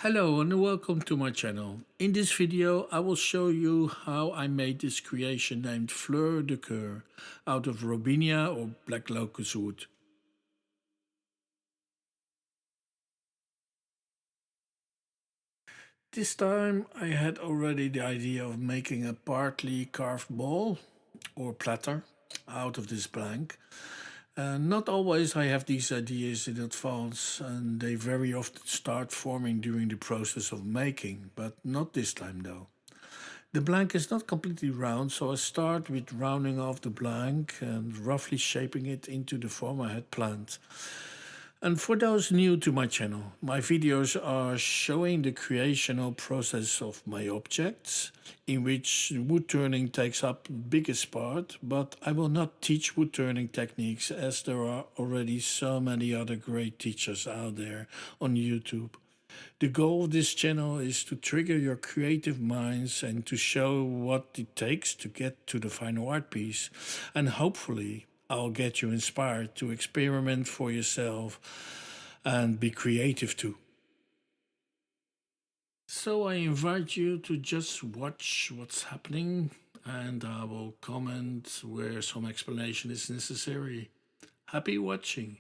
Hello and welcome to my channel. In this video I will show you how I made this creation named Fleur du Coeur out of robinia or black locust wood. This time I had already the idea of making a partly carved ball or platter out of this blank. Not always I have these ideas in advance, and they very often start forming during the process of making, but not this time though. The blank is not completely round, so I start with rounding off the blank and roughly shaping it into the form I had planned. And for those new to my channel, my videos are showing the creational process of my objects, in which wood turning takes up the biggest part, but I will not teach wood turning techniques as there are already so many other great teachers out there on YouTube. The goal of this channel is to trigger your creative minds and to show what it takes to get to the final art piece, and hopefully I'll get you inspired to experiment for yourself and be creative too. So I invite you to just watch what's happening, and I will comment where some explanation is necessary. Happy watching!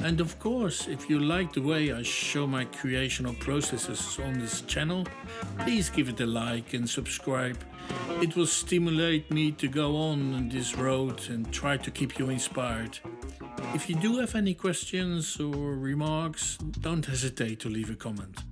And of course, if you like the way I show my creational processes on this channel, please give it a like and subscribe. It will stimulate me to go on this road and try to keep you inspired. If you do have any questions or remarks, don't hesitate to leave a comment.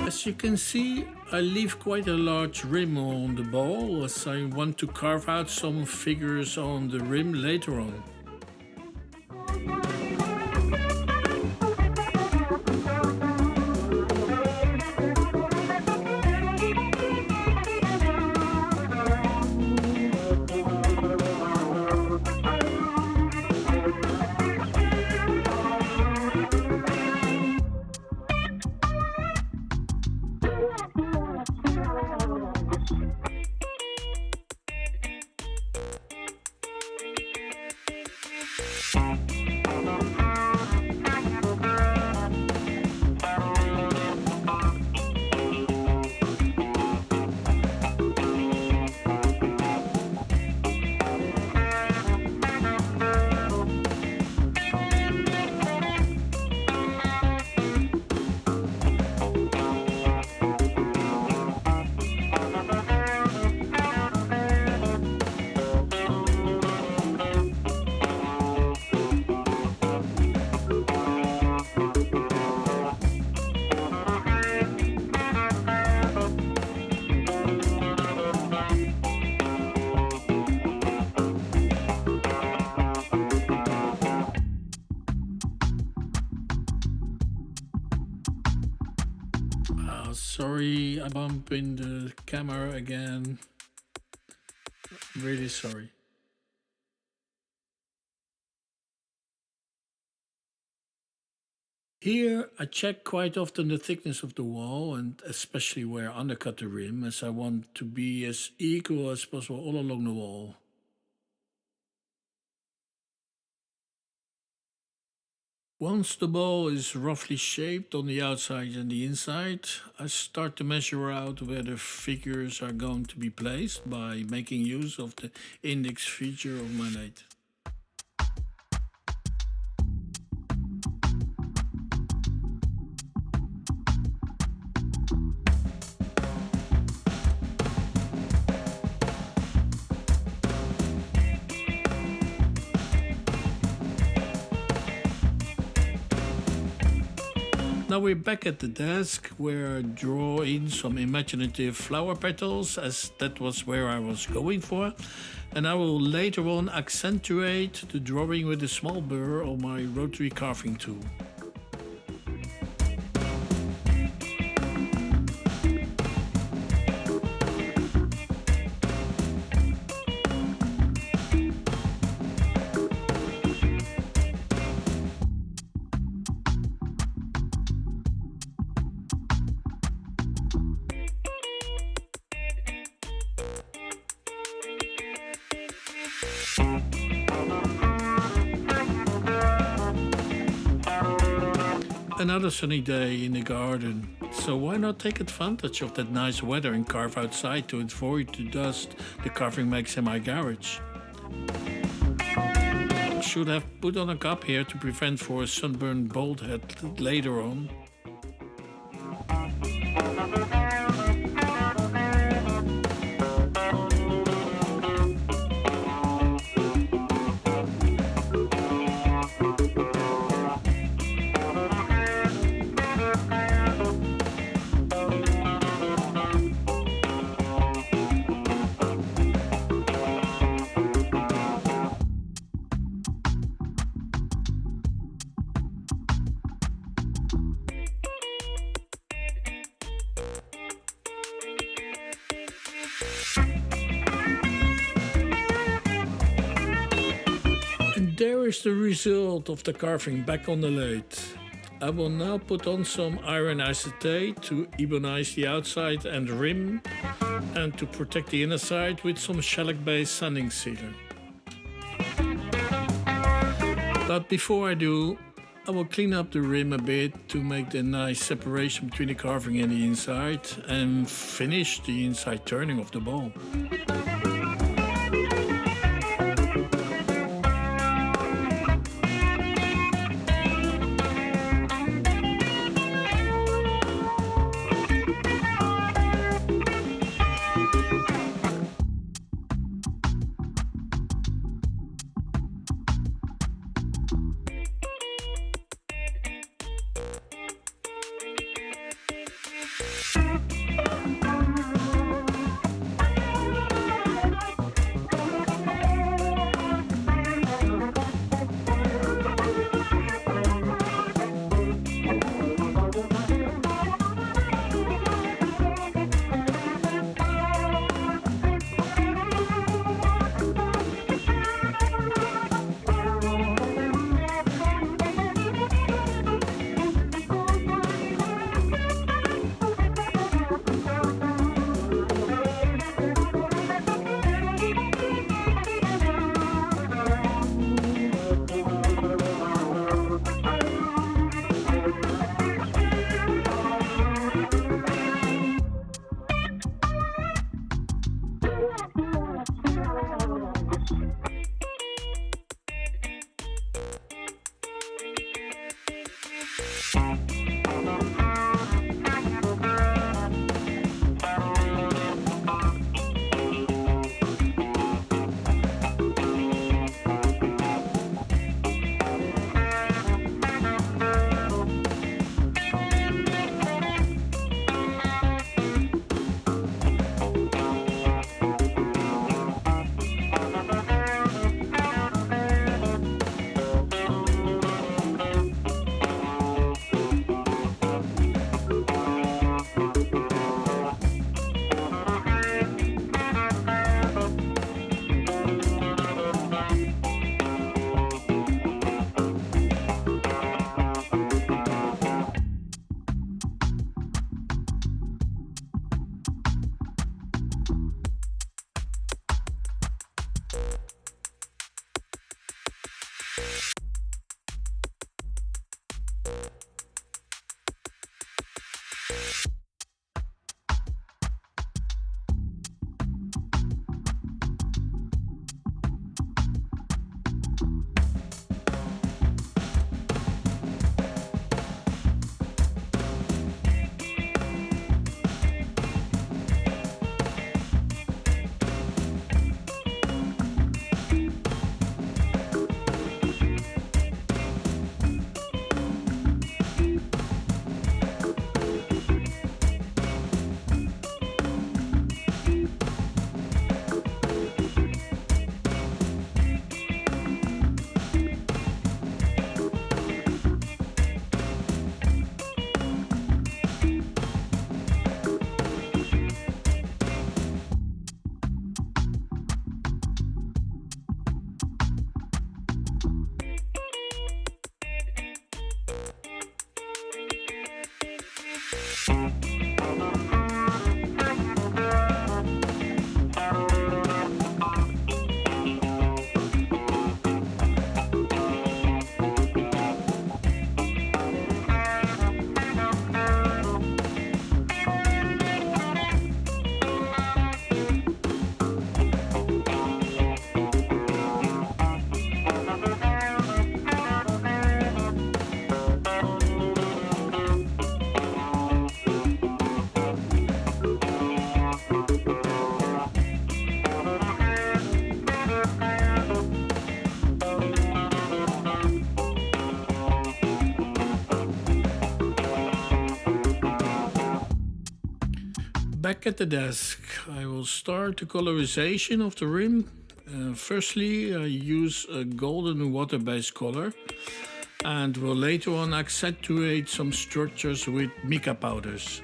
As you can see, I leave quite a large rim on the ball, as I want to carve out some figures on the rim later on. Sorry, I bump in the camera again. Really sorry. Here, I check quite often the thickness of the wall and especially where I undercut the rim, as I want to be as equal as possible all along the wall. Once the ball is roughly shaped on the outside and the inside, I start to measure out where the figures are going to be placed by making use of the index feature of my lathe. Now we're back at the desk where I draw in some imaginative flower petals, as that was where I was going for, and I will later on accentuate the drawing with a small burr on my rotary carving tool. Another sunny day in the garden, so why not take advantage of that nice weather and carve outside to avoid the dust the carving makes in my garage. Should have put on a cap here to prevent for a sunburned bald head later on. And there is the result of the carving back on the lathe. I will now put on some iron acetate to ebonize the outside and rim, and to protect the inner side with some shellac-based sanding sealer. But before I do, I will clean up the rim a bit to make the nice separation between the carving and the inside, and finish the inside turning of the ball. Back at the desk, I will start the colorization of the rim. Firstly, I use a golden water-based color and will later on accentuate some structures with mica powders.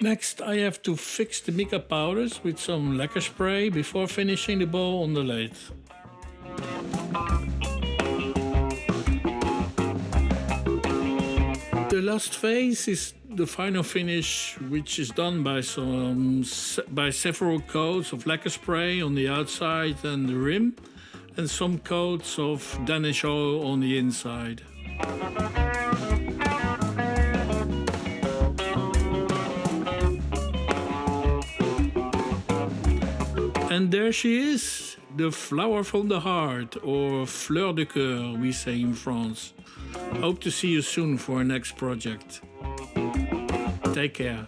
Next, I have to fix the mica powders with some lacquer spray before finishing the bowl on the lathe. The last phase is the final finish, which is done by several coats of lacquer spray on the outside and the rim, and some coats of Danish oil on the inside. And there she is, the flower from the heart, or Fleur du Coeur, we say in France. Hope to see you soon for our next project. Take care.